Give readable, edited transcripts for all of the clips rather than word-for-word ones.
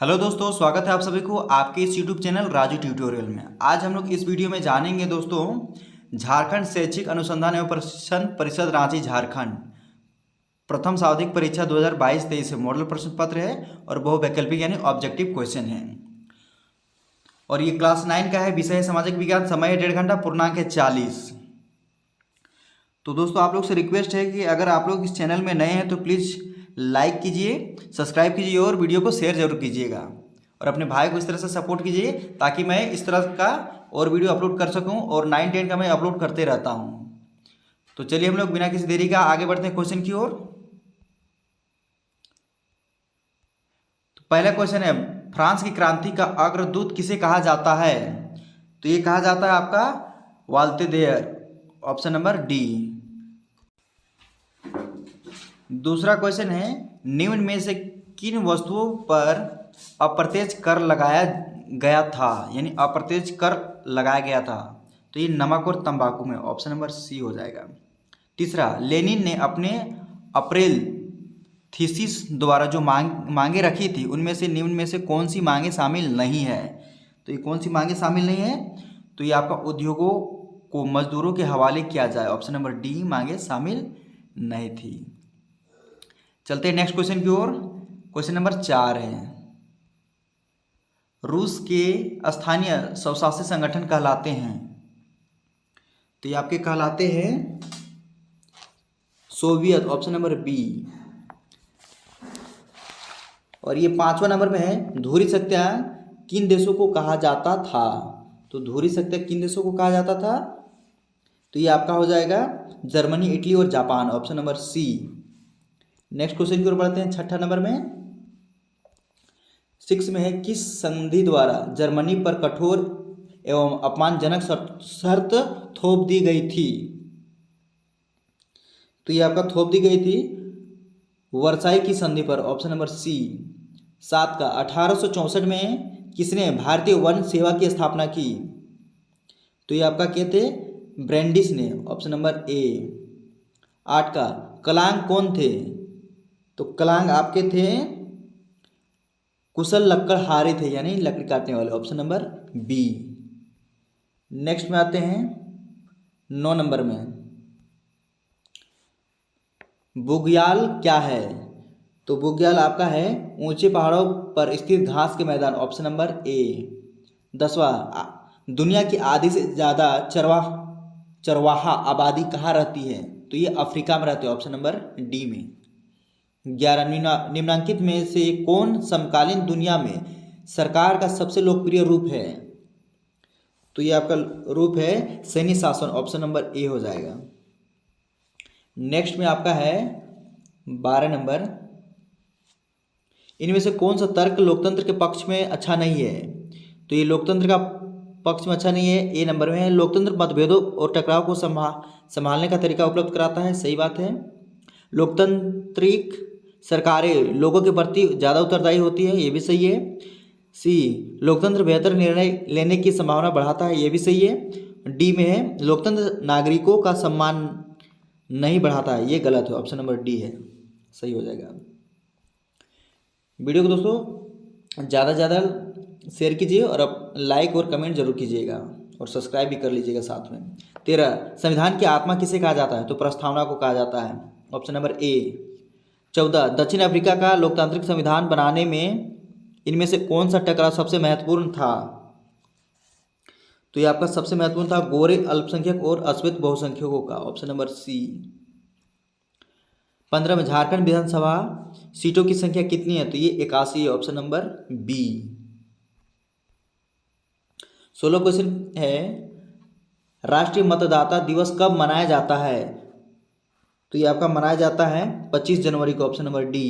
Hello दोस्तों, स्वागत है आप सभी को आपके इस यूट्यूब चैनल राजू ट्यूटोरियल में। आज हम लोग इस वीडियो में जानेंगे दोस्तों झारखंड शैक्षिक अनुसंधान एवं प्रशिक्षण परिषद रांची झारखंड प्रथम सावधिक परीक्षा 2022-23 से मॉडल प्रश्न पत्र है और बहुवैकल्पिक यानी ऑब्जेक्टिव क्वेश्चन है। और ये क्लास 9 का है, विषय है सामाजिक विज्ञान, समय है 1.5 घंटा, पूर्णांक है 40। तो दोस्तों आप लोग से रिक्वेस्ट है कि अगर आप लोग इस चैनल में नए हैं तो प्लीज़ लाइक कीजिए, सब्सक्राइब कीजिए और वीडियो को शेयर जरूर कीजिएगा और अपने भाई को इस तरह से सपोर्ट कीजिए ताकि मैं इस तरह का और वीडियो अपलोड कर सकूं। और 9-10 का मैं अपलोड करते रहता हूं। तो चलिए हम लोग बिना किसी देरी का आगे बढ़ते हैं क्वेश्चन की ओर। तो पहला क्वेश्चन है, फ्रांस की क्रांति का अग्रदूत किसे कहा जाता है? तो ये कहा जाता है आपका वाल्तेदेयर, ऑप्शन नंबर डी। दूसरा क्वेश्चन है, निम्न में से किन वस्तुओं पर अप्रत्यक्ष कर लगाया गया था, यानी अप्रत्यक्ष कर लगाया गया था? तो ये नमक और तंबाकू में, ऑप्शन नंबर सी हो जाएगा। तीसरा, लेनिन ने अपने अप्रैल थीसिस द्वारा जो मांगे रखी थी उनमें से निम्न में से कौन सी मांगे शामिल नहीं है? तो ये कौन सी मांगे शामिल नहीं है? तो ये आपका उद्योगों को मजदूरों के हवाले किया जाए, ऑप्शन नंबर डी मांगे शामिल नहीं थी। चलते हैं नेक्स्ट क्वेश्चन की ओर। क्वेश्चन नंबर 4 है, रूस के स्थानीय स्वशासी संगठन कहलाते हैं? तो ये आपके कहलाते हैं सोवियत, ऑप्शन नंबर बी। और ये 5वां नंबर में है, धुरी सत्या किन देशों को कहा जाता था? तो धुरी सत्या किन देशों को कहा जाता था? तो ये आपका हो जाएगा जर्मनी, इटली और Japan, option number C. Next question की ओर बढ़ते हैं। 6ठा नंबर में 6 में है, किस संधि द्वारा जर्मनी पर कठोर एवं अपमानजनक शर्त थोप दी गई थी? तो ये आपका थोप दी गई थी वर्साई की संधि पर, ऑप्शन नंबर सी। 7 का, 1864 में किसने भारतीय वन सेवा की स्थापना की? तो ये आपका क्या थे? ब्रैंडिस ने, ऑप्शन नंबर ए। 8 का, कलांग कौन थे? तो कलांग आपके थे कुशल लकड़हारे थे, यानी लकड़ी काटने वाले, ऑप्शन नंबर बी। नेक्स्ट में आते हैं 9 नंबर में, बुग्याल क्या है? तो बुग्याल आपका है ऊंचे पहाड़ों पर स्थित घास के मैदान, ऑप्शन नंबर ए। 10वां, दुनिया की आधी से ज़्यादा चरवाहा आबादी कहाँ रहती है? तो ये अफ्रीका में रहते हैं, ऑप्शन नंबर डी में। 11, निम्नांकित में से कौन समकालीन दुनिया में सरकार का सबसे लोकप्रिय रूप है? तो ये आपका रूप है सैन्य शासन, ऑप्शन नंबर ए हो जाएगा। नेक्स्ट में आपका है 12 नंबर, इनमें से कौन सा तर्क लोकतंत्र के पक्ष में अच्छा नहीं है? तो ये लोकतंत्र का पक्ष में अच्छा नहीं है, ए नंबर में है। लोकतंत्र मतभेदों और टकराव को संभालने का तरीका उपलब्ध कराता है, सही बात है। लोकतांत्रिक सरकारें लोगों के प्रति ज़्यादा उत्तरदायी होती है, ये भी सही है। सी, लोकतंत्र बेहतर निर्णय लेने की संभावना बढ़ाता है, ये भी सही है। डी में है, लोकतंत्र नागरिकों का सम्मान नहीं बढ़ाता है, ये गलत है, ऑप्शन नंबर डी है, सही हो जाएगा। वीडियो को दोस्तों ज़्यादा से ज़्यादा शेयर कीजिए और अब लाइक और कमेंट जरूर कीजिएगा और सब्सक्राइब भी कर लीजिएगा साथ में। 13, संविधान की आत्मा किसे कहा जाता है? तो प्रस्तावना को कहा जाता है, ऑप्शन नंबर ए। 14, दक्षिण अफ्रीका का लोकतांत्रिक संविधान बनाने में इनमें से कौन सा टकराव सबसे महत्वपूर्ण था? तो ये आपका सबसे महत्वपूर्ण था गोरे अल्पसंख्यक और अश्वेत बहुसंख्यकों का, ऑप्शन नंबर सी। 15 में झारखंड विधानसभा सीटों की संख्या कितनी है? तो ये 81 है, ऑप्शन नंबर बी। 16 क्वेश्चन है, राष्ट्रीय मतदाता दिवस कब मनाया जाता है? तो ये आपका मनाया जाता है 25 जनवरी को, ऑप्शन नंबर डी।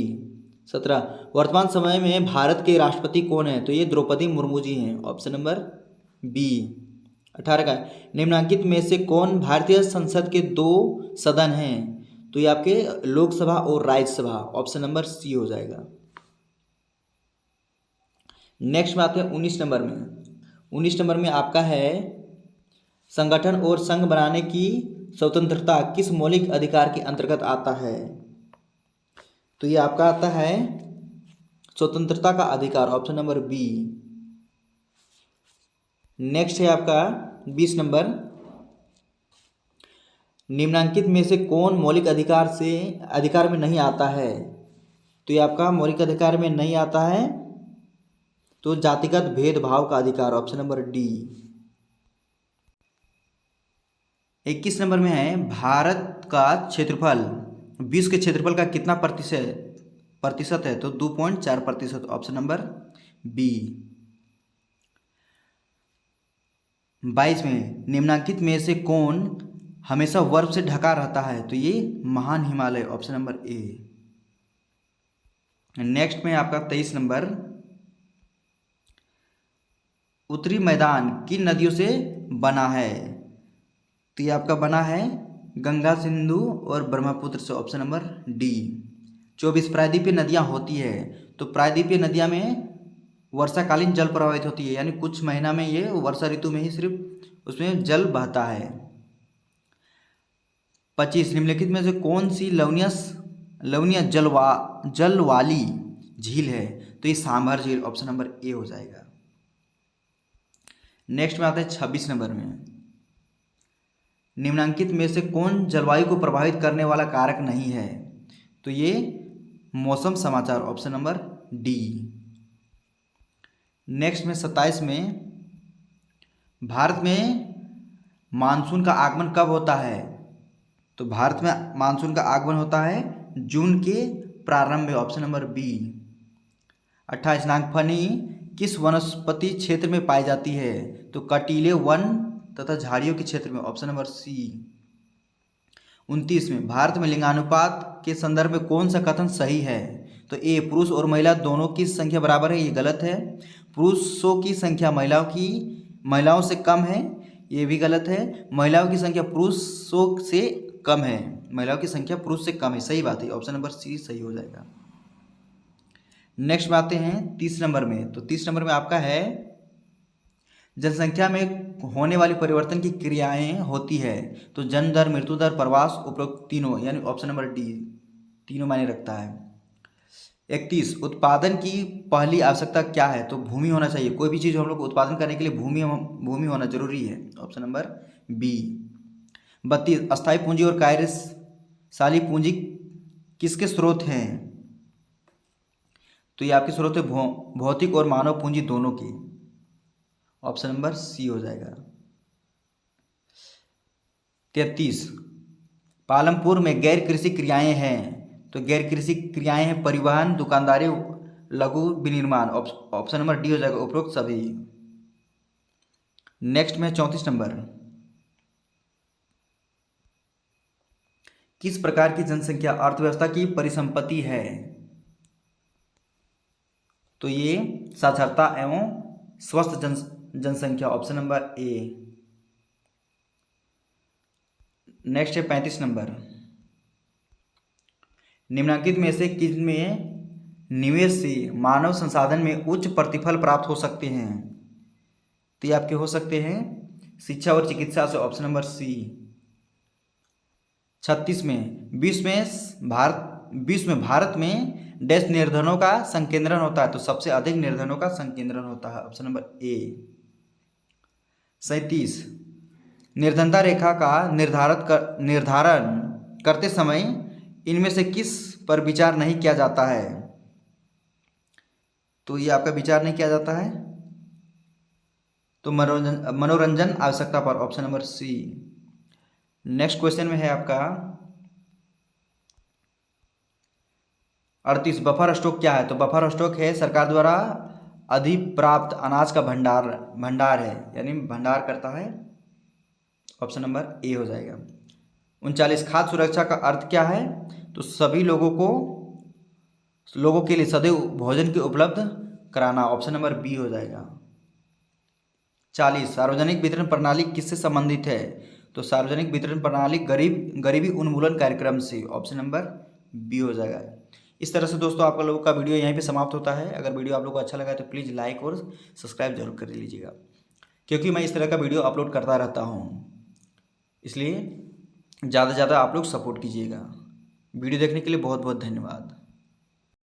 17, वर्तमान समय में भारत के राष्ट्रपति कौन है? तो ये द्रौपदी मुर्मू जी हैं, ऑप्शन नंबर बी। 18 का, निम्नांकित में से कौन भारतीय संसद के 2 सदन हैं? तो ये आपके लोकसभा और राज्यसभा, ऑप्शन नंबर सी हो जाएगा। नेक्स्ट में आते हैं 19 नंबर में। 19 नंबर में आपका है, संगठन और संघ बनाने की स्वतंत्रता किस मौलिक अधिकार के अंतर्गत आता है? तो ये आपका आता है स्वतंत्रता का अधिकार, ऑप्शन नंबर बी। नेक्स्ट है आपका 20 नंबर, निम्नलिखित में से कौन मौलिक अधिकार में नहीं आता है? तो ये आपका मौलिक अधिकार में नहीं आता है तो जातिगत भेदभाव का अधिकार, ऑप्शन नंबर डी। 21 नंबर में है, भारत का क्षेत्रफल विश्व के क्षेत्रफल का कितना प्रतिशत है? तो 2.4%, ऑप्शन नंबर बी। 22 में, निम्नलिखित में से कौन हमेशा बर्फ से ढका रहता है? तो ये महान Himalaya, option number A. Next में आपका 23 नंबर, उत्तरी मैदान किन नदियों से बना है? तो ये आपका बना है गंगा, सिंधु और ब्रह्मपुत्र से, ऑप्शन नंबर डी। 24 प्रायद्वीपीय नदियां होती है, तो प्रायद्वीपीय नदियां में वर्षाकालीन जल प्रवाहित होती है, यानी कुछ महीना में ये वर्षा ऋतु में ही सिर्फ उसमें जल बहता है। 25, निम्नलिखित में से कौन सी लवणीय जल वाली झील है? तो ये सांभर झील, ऑप्शन नंबर ए हो जाएगा। नेक्स्ट में आता है 26 नंबर में, निम्नलिखित में से कौन जलवायु को प्रभावित करने वाला कारक नहीं है? तो ये मौसम समाचार, ऑप्शन नंबर डी। नेक्स्ट में 27 में, भारत में मानसून का आगमन कब होता है? तो भारत में मानसून का आगमन होता है जून के प्रारंभ में, ऑप्शन नंबर बी। 28, नागफनी किस वनस्पति क्षेत्र में पाई जाती है? तो कटीले वन तथा झाड़ियों के क्षेत्र में, ऑप्शन नंबर सी। 29 में, भारत में लिंगानुपात के संदर्भ में कौन सा कथन सही है? तो ए, पुरुष और महिला दोनों की संख्या बराबर है, ये गलत है। पुरुषों की संख्या महिलाओं से कम है, ये भी गलत है। महिलाओं की संख्या पुरुषों से कम है, महिलाओं की संख्या पुरुष से कम है, सही बात है, ऑप्शन नंबर सी सही हो जाएगा। नेक्स्ट में आते हैं 30 नंबर में, तो 30 नंबर में आपका है, जनसंख्या में होने वाली परिवर्तन की क्रियाएं होती है, तो जन्म दर, मृत्यु दर, प्रवास, उपरोक्त तीनों, यानी ऑप्शन नंबर डी तीनों मायने रखता है। 31, उत्पादन की पहली आवश्यकता क्या है? तो भूमि होना चाहिए, कोई भी चीज़ हम लोग को उत्पादन करने के लिए भूमि होना जरूरी है, ऑप्शन नंबर बी। 32, अस्थायी पूंजी और कार्यशाली पूंजी किसके स्रोत हैं? तो ये आपके स्रोत है भौतिक और मानव पूंजी दोनों की, ऑप्शन नंबर सी हो जाएगा। 33, पालमपुर में गैर कृषि क्रियाएं हैं, तो गैर कृषि क्रियाएं हैं परिवहन, दुकानदारी, लघु विनिर्माण, ऑप्शन नंबर डी हो जाएगा, उपरोक्त सभी। नेक्स्ट में 34 नंबर, किस प्रकार की जनसंख्या अर्थव्यवस्था की परिसंपत्ति है? तो ये साक्षरता एवं स्वस्थ जनसंख्या, ऑप्शन नंबर ए। नेक्स्ट है 35 नंबर, निम्नलिखित में से किसमें निवेश से मानव संसाधन में उच्च प्रतिफल प्राप्त हो सकते हैं? तो ये आपके हो सकते हैं शिक्षा और चिकित्सा से, ऑप्शन नंबर सी। 36 में, विश्व में भारत में डैश निर्धनों का संकेंद्रण होता है, तो सबसे अधिक निर्धनों का संकेंद्रण होता है, ऑप्शन नंबर ए। 37, निर्धनता रेखा का निर्धारण करते समय इनमें से किस पर विचार नहीं किया जाता है? तो ये आपका विचार नहीं किया जाता है, तो मनोरंजन आवश्यकता पर, option number C. Next question में है आपका 38, बफर स्टॉक क्या है? तो बफर स्टॉक है सरकार द्वारा अधिप्राप्त अनाज का भंडार है, यानी भंडार करता है, ऑप्शन नंबर ए हो जाएगा। 39, खाद्य सुरक्षा का अर्थ क्या है? तो सभी लोगों के लिए सदैव भोजन की उपलब्ध कराना, ऑप्शन नंबर बी हो जाएगा। 40, सार्वजनिक वितरण प्रणाली किससे संबंधित है? तो सार्वजनिक वितरण प्रणाली गरीबी उन्मूलन कार्यक्रम से, ऑप्शन नंबर बी हो जाएगा। इस तरह से दोस्तों आपका लोगों का वीडियो यहीं पे समाप्त होता है। अगर वीडियो आप लोगों को अच्छा लगा तो प्लीज़ लाइक और सब्सक्राइब जरूर कर लीजिएगा, क्योंकि मैं इस तरह का वीडियो अपलोड करता रहता हूँ, इसलिए ज़्यादा से ज़्यादा आप लोग सपोर्ट कीजिएगा। वीडियो देखने के लिए बहुत बहुत धन्यवाद।